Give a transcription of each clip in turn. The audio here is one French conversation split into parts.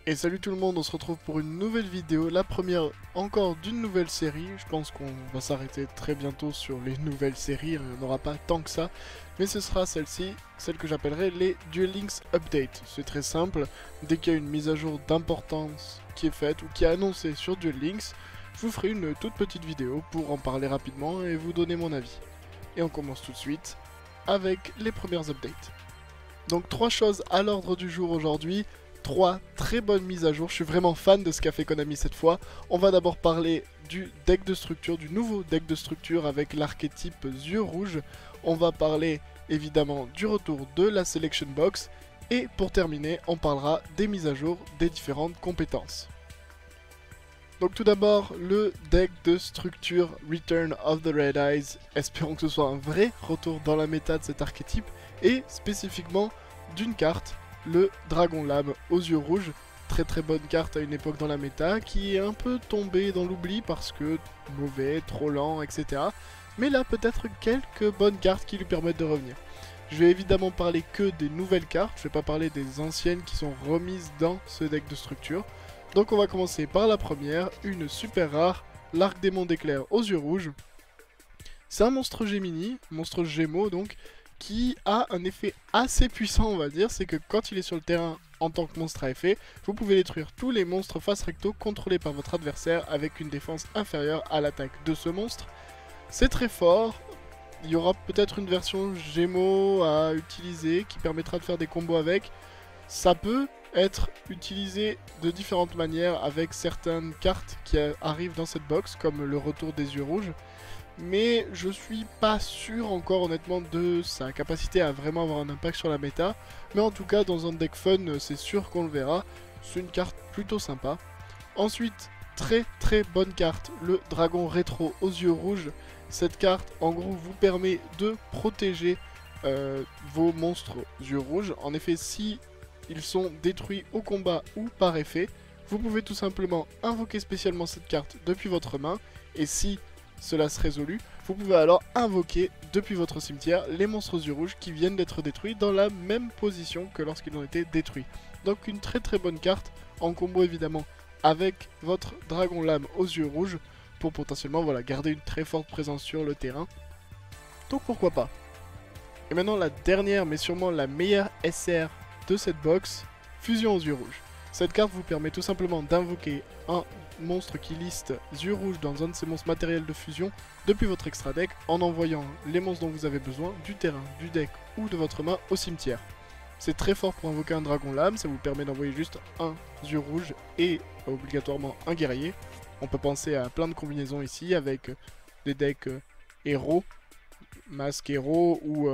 Et salut tout le monde, on se retrouve pour une nouvelle vidéo, la première encore d'une nouvelle série. Je pense qu'on va s'arrêter très bientôt sur les nouvelles séries, il n'y en aura pas tant que ça. Mais ce sera celle-ci, celle que j'appellerai les Duel Links Update. C'est très simple, dès qu'il y a une mise à jour d'importance qui est faite ou qui est annoncée sur Duel Links, je vous ferai une toute petite vidéo pour en parler rapidement et vous donner mon avis. Et on commence tout de suite avec les premières updates. Donc 3 choses à l'ordre du jour aujourd'hui. 3 très bonnes mises à jour, je suis vraiment fan de ce qu'a fait Konami cette fois. On va d'abord parler du deck de structure, du nouveau deck de structure avec l'archétype yeux rouges. On va parler évidemment du retour de la Selection Box. Et pour terminer, on parlera des mises à jour des différentes compétences. Donc tout d'abord, le deck de structure Return of the Red Eyes. Espérons que ce soit un vrai retour dans la méta de cet archétype. Et spécifiquement d'une carte, le Dragon Lame aux yeux rouges. Très bonne carte à une époque dans la méta qui est un peu tombée dans l'oubli parce que mauvais, trop lent, etc. Mais là peut-être quelques bonnes cartes qui lui permettent de revenir. Je vais évidemment parler que des nouvelles cartes, je vais pas parler des anciennes qui sont remises dans ce deck de structure. Donc on va commencer par la première, une super rare, l'Arc Démon d'Éclair aux yeux rouges. C'est un monstre Gemini, monstre Gémeaux donc, qui a un effet assez puissant on va dire, c'est que quand il est sur le terrain en tant que monstre à effet, vous pouvez détruire tous les monstres face recto contrôlés par votre adversaire avec une défense inférieure à l'attaque de ce monstre. C'est très fort, il y aura peut-être une version Gémeaux à utiliser qui permettra de faire des combos avec. Ça peut être utilisé de différentes manières avec certaines cartes qui arrivent dans cette box comme le retour des yeux rouges. Mais je suis pas sûr encore honnêtement de sa capacité à vraiment avoir un impact sur la méta. Mais en tout cas dans un deck fun c'est sûr qu'on le verra. C'est une carte plutôt sympa. Ensuite très bonne carte, le Dragon Rétro aux yeux rouges. Cette carte en gros vous permet de protéger vos monstres yeux rouges. En effet si ils sont détruits au combat ou par effet, vous pouvez tout simplement invoquer spécialement cette carte depuis votre main. Et si cela se résout, vous pouvez alors invoquer depuis votre cimetière les monstres aux yeux rouges qui viennent d'être détruits dans la même position que lorsqu'ils ont été détruits. Donc une très bonne carte, en combo évidemment avec votre Dragon Lame aux yeux rouges, pour potentiellement voilà, garder une très forte présence sur le terrain. Donc pourquoi pas. Et maintenant la dernière mais sûrement la meilleure SR de cette box, Fusion aux yeux rouges. Cette carte vous permet tout simplement d'invoquer un monstre qui liste yeux rouges dans un de ces monstres matériels de fusion depuis votre extra deck en envoyant les monstres dont vous avez besoin du terrain, du deck ou de votre main au cimetière. C'est très fort pour invoquer un Dragon Lame, ça vous permet d'envoyer juste un yeux rouge et obligatoirement un guerrier. On peut penser à plein de combinaisons ici avec des decks héros, masque héros ou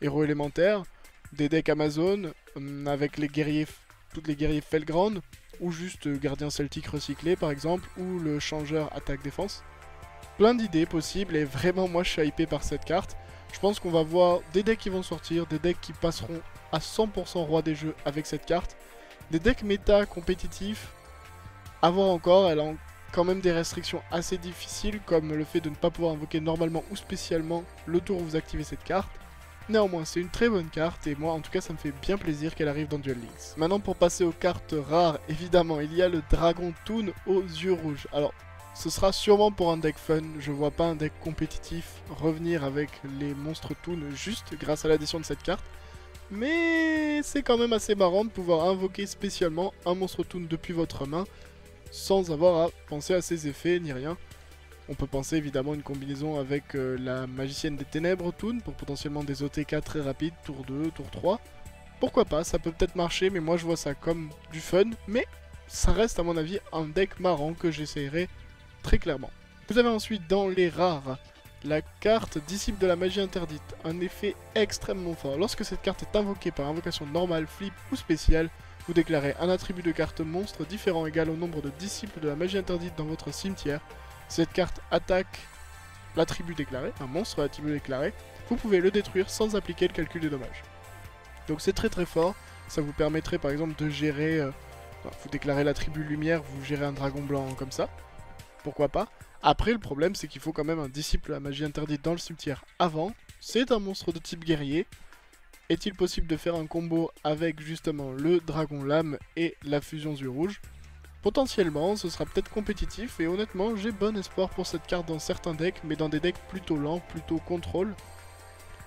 héros élémentaires, des decks Amazon avec les guerriers, toutes les guerriers Felgrand, ou juste gardien celtique recyclé par exemple, ou le changeur attaque-défense. Plein d'idées possibles et vraiment moi je suis hypé par cette carte. Je pense qu'on va voir des decks qui vont sortir, des decks qui passeront à 100% roi des jeux avec cette carte. Des decks méta compétitifs, à voir encore, elle a quand même des restrictions assez difficiles comme le fait de ne pas pouvoir invoquer normalement ou spécialement le tour où vous activez cette carte. Néanmoins, c'est une très bonne carte et moi en tout cas ça me fait bien plaisir qu'elle arrive dans Duel Links. Maintenant pour passer aux cartes rares, évidemment il y a le Dragon Toon aux yeux rouges. Alors ce sera sûrement pour un deck fun, je vois pas un deck compétitif revenir avec les monstres Toon juste grâce à l'addition de cette carte. Mais c'est quand même assez marrant de pouvoir invoquer spécialement un monstre Toon depuis votre main sans avoir à penser à ses effets ni rien. On peut penser évidemment une combinaison avec la Magicienne des Ténèbres Toon pour potentiellement des OTK très rapides, tour 2, tour 3. Pourquoi pas, ça peut peut-être marcher, mais moi je vois ça comme du fun, mais ça reste à mon avis un deck marrant que j'essayerai très clairement. Vous avez ensuite dans les rares la carte Disciple de la Magie Interdite, un effet extrêmement fort. Lorsque cette carte est invoquée par invocation normale, flip ou spéciale, vous déclarez un attribut de carte monstre différent égal au nombre de Disciples de la Magie Interdite dans votre cimetière. Cette carte attaque l'attribut déclaré, un monstre à l'attribut déclaré, vous pouvez le détruire sans appliquer le calcul des dommages. Donc c'est très fort, ça vous permettrait par exemple de gérer, vous déclarez l'attribut lumière, vous gérez un dragon blanc comme ça, pourquoi pas. Après le problème c'est qu'il faut quand même un disciple à magie interdite dans le cimetière avant, c'est un monstre de type guerrier, Est-il possible de faire un combo avec justement le dragon lame et la fusion yeux rouge? Potentiellement, ce sera peut-être compétitif et honnêtement, j'ai bon espoir pour cette carte dans certains decks, mais dans des decks plutôt lents, plutôt contrôle.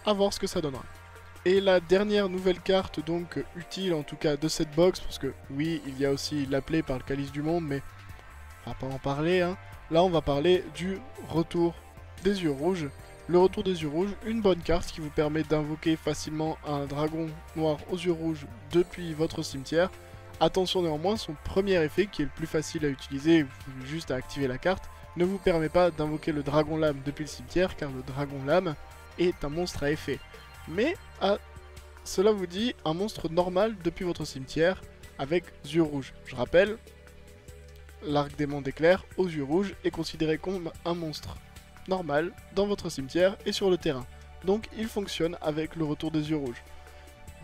À voir ce que ça donnera. Et la dernière nouvelle carte donc utile en tout cas de cette box, parce que oui, il y a aussi l'appelé par le Calice du Monde, mais on va pas en parler, hein. Là, on va parler du retour des yeux rouges. Le retour des yeux rouges, une bonne carte qui vous permet d'invoquer facilement un dragon noir aux yeux rouges depuis votre cimetière. Attention néanmoins, son premier effet, qui est le plus facile à utiliser, juste à activer la carte, ne vous permet pas d'invoquer le dragon lame depuis le cimetière, car le dragon lame est un monstre à effet. Mais cela vous dit un monstre normal depuis votre cimetière avec yeux rouges. Je rappelle, l'arc-démon d'éclair aux yeux rouges est considéré comme un monstre normal dans votre cimetière et sur le terrain. Donc il fonctionne avec le retour des yeux rouges.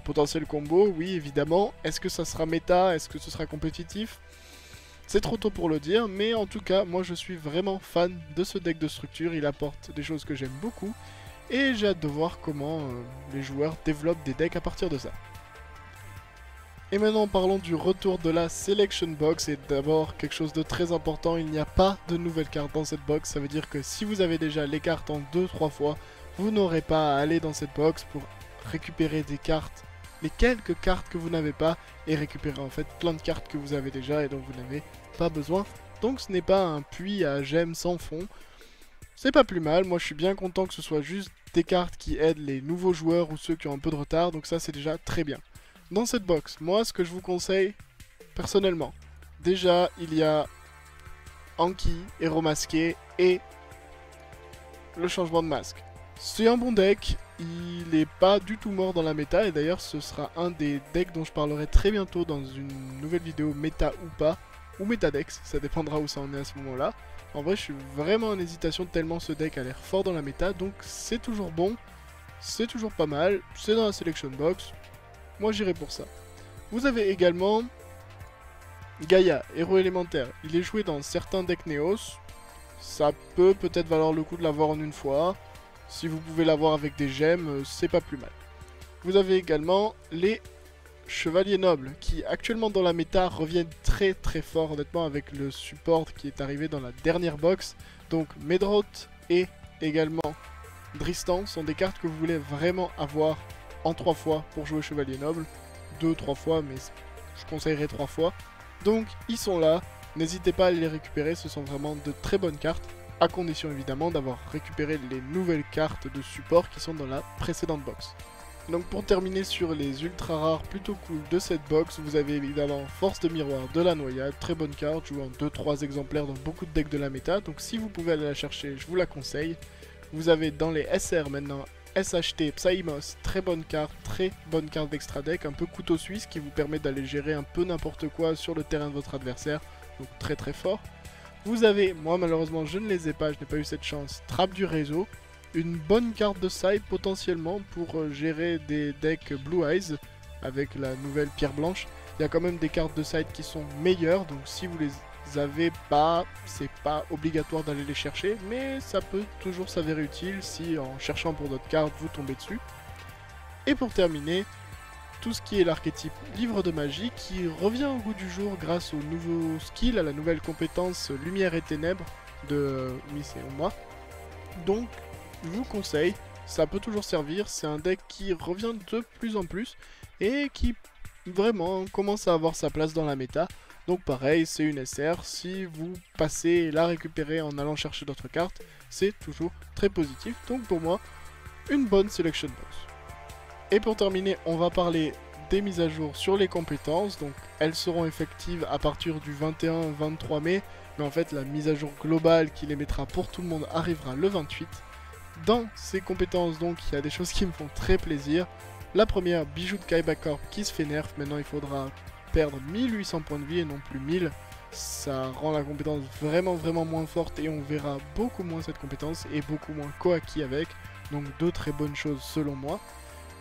Potentiel combo, oui évidemment. Est-ce que ça sera méta? Est-ce que ce sera compétitif? C'est trop tôt pour le dire, mais en tout cas, moi je suis vraiment fan de ce deck de structure. Il apporte des choses que j'aime beaucoup. Et j'ai hâte de voir comment les joueurs développent des decks à partir de ça. Et maintenant parlons du retour de la Selection Box. Et d'abord quelque chose de très important, il n'y a pas de nouvelles cartes dans cette box. Ça veut dire que si vous avez déjà les cartes en 2-3 fois, vous n'aurez pas à aller dans cette box pour récupérer des cartes, les quelques cartes que vous n'avez pas, et récupérer en fait plein de cartes que vous avez déjà et dont vous n'avez pas besoin. Donc ce n'est pas un puits à gemmes sans fond. C'est pas plus mal, moi je suis bien content que ce soit juste des cartes qui aident les nouveaux joueurs ou ceux qui ont un peu de retard, donc ça c'est déjà très bien. Dans cette box, moi ce que je vous conseille, personnellement, déjà il y a Anki, Héros Masqué et le changement de masque. C'est un bon deck, il n'est pas du tout mort dans la méta, et d'ailleurs ce sera un des decks dont je parlerai très bientôt dans une nouvelle vidéo méta ou pas, ou métadex, ça dépendra où ça en est à ce moment-là. En vrai, je suis vraiment en hésitation tellement ce deck a l'air fort dans la méta, donc c'est toujours bon, c'est toujours pas mal, c'est dans la selection box, moi j'irai pour ça. Vous avez également Gaïa, héros élémentaire. Il est joué dans certains decks Neos, ça peut peut-être valoir le coup de l'avoir en une fois, si vous pouvez l'avoir avec des gemmes, c'est pas plus mal. Vous avez également les Chevaliers Nobles, qui actuellement dans la méta reviennent très très fort honnêtement avec le support qui est arrivé dans la dernière box. Donc Medroth et également Dristan sont des cartes que vous voulez vraiment avoir en 3 fois pour jouer Chevalier Noble. 2-3 fois, mais je conseillerais 3 fois. Donc ils sont là, n'hésitez pas à les récupérer, ce sont vraiment de très bonnes cartes, à condition évidemment d'avoir récupéré les nouvelles cartes de support qui sont dans la précédente box. Donc pour terminer sur les ultra rares plutôt cool de cette box, vous avez évidemment Force de Miroir de la Noyade, très bonne carte, jouée en 2-3 exemplaires dans beaucoup de decks de la méta, donc si vous pouvez aller la chercher, je vous la conseille. Vous avez dans les SR maintenant SHT Psymos, très bonne carte d'extra deck, un peu couteau suisse qui vous permet d'aller gérer un peu n'importe quoi sur le terrain de votre adversaire, donc très très fort. Vous avez, moi malheureusement je ne les ai pas, je n'ai pas eu cette chance, Trappe du Réseau. Une bonne carte de side potentiellement pour gérer des decks Blue Eyes avec la nouvelle pierre blanche. Il y a quand même des cartes de side qui sont meilleures, donc si vous les avez pas, c'est pas obligatoire d'aller les chercher, mais ça peut toujours s'avérer utile si en cherchant pour d'autres cartes vous tombez dessus. Et pour terminer, tout ce qui est l'archétype Livre de Magie qui revient au goût du jour grâce au nouveau skill, à la nouvelle compétence Lumière et Ténèbres de Miss et moi. Donc je vous conseille, ça peut toujours servir, c'est un deck qui revient de plus en plus et qui vraiment commence à avoir sa place dans la méta. Donc pareil, c'est une SR, si vous passez et la récupérer en allant chercher d'autres cartes, c'est toujours très positif. Donc pour moi, une bonne selection box. Et pour terminer, on va parler des mises à jour sur les compétences. Donc elles seront effectives à partir du 21-23 mai, mais en fait la mise à jour globale qui les mettra pour tout le monde arrivera le 28. Dans ces compétences donc il y a des choses qui me font très plaisir. La première, bijou de Kaiba Corp qui se fait nerf, maintenant il faudra perdre 1800 points de vie et non plus 1000. Ça rend la compétence vraiment moins forte et on verra beaucoup moins cette compétence et beaucoup moins Koaki avec. Donc deux très bonnes choses selon moi.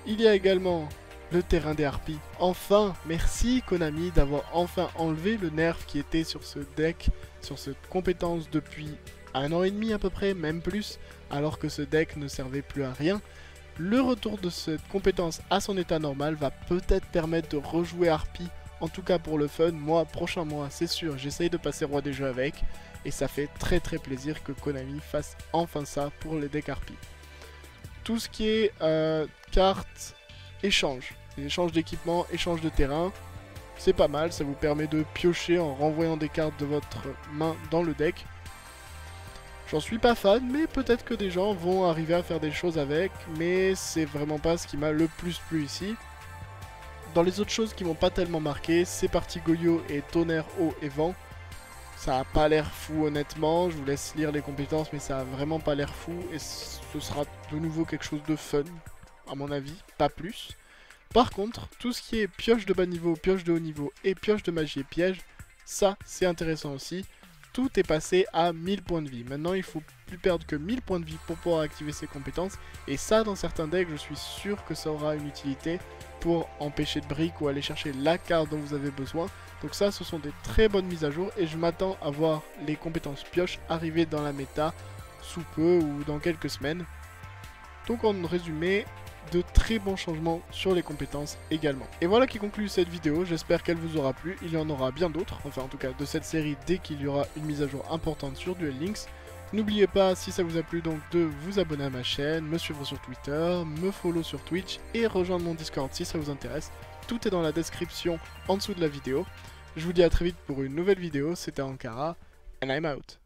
Il y a également le terrain des harpies. Enfin, merci Konami d'avoir enfin enlevé le nerf qui était sur ce deck, sur cette compétence depuis 1 an et demi à peu près, même plus, alors que ce deck ne servait plus à rien. Le retour de cette compétence à son état normal va peut-être permettre de rejouer Harpie, en tout cas pour le fun. Moi, prochain mois, c'est sûr, j'essaye de passer roi des jeux avec, et ça fait très plaisir que Konami fasse enfin ça pour les decks Harpie. Tout ce qui est cartes, échange, échange d'équipement, échange de terrain, c'est pas mal, ça vous permet de piocher en renvoyant des cartes de votre main dans le deck. J'en suis pas fan, mais peut-être que des gens vont arriver à faire des choses avec, mais c'est vraiment pas ce qui m'a le plus plu ici. Dans les autres choses qui m'ont pas tellement marqué, c'est parti Goyo et tonnerre, eau et vent. Ça a pas l'air fou honnêtement, je vous laisse lire les compétences, mais ça a vraiment pas l'air fou, et ce sera de nouveau quelque chose de fun, à mon avis, pas plus. Par contre, tout ce qui est pioche de bas niveau, pioche de haut niveau et pioche de magie et piège, ça c'est intéressant aussi. Tout est passé à 1000 points de vie. Maintenant, il faut plus perdre que 1000 points de vie pour pouvoir activer ses compétences. Et ça, dans certains decks, je suis sûr que ça aura une utilité pour empêcher de brick ou aller chercher la carte dont vous avez besoin. Donc ça, ce sont des très bonnes mises à jour. Et je m'attends à voir les compétences pioche arriver dans la méta sous peu ou dans quelques semaines. Donc en résumé, de très bons changements sur les compétences également. Et voilà qui conclut cette vidéo, j'espère qu'elle vous aura plu, il y en aura bien d'autres, enfin en tout cas de cette série dès qu'il y aura une mise à jour importante sur Duel Links. N'oubliez pas, si ça vous a plu, donc de vous abonner à ma chaîne, me suivre sur Twitter, me follow sur Twitch et rejoindre mon Discord si ça vous intéresse. Tout est dans la description en dessous de la vidéo. Je vous dis à très vite pour une nouvelle vidéo, c'était Ankara, and I'm out.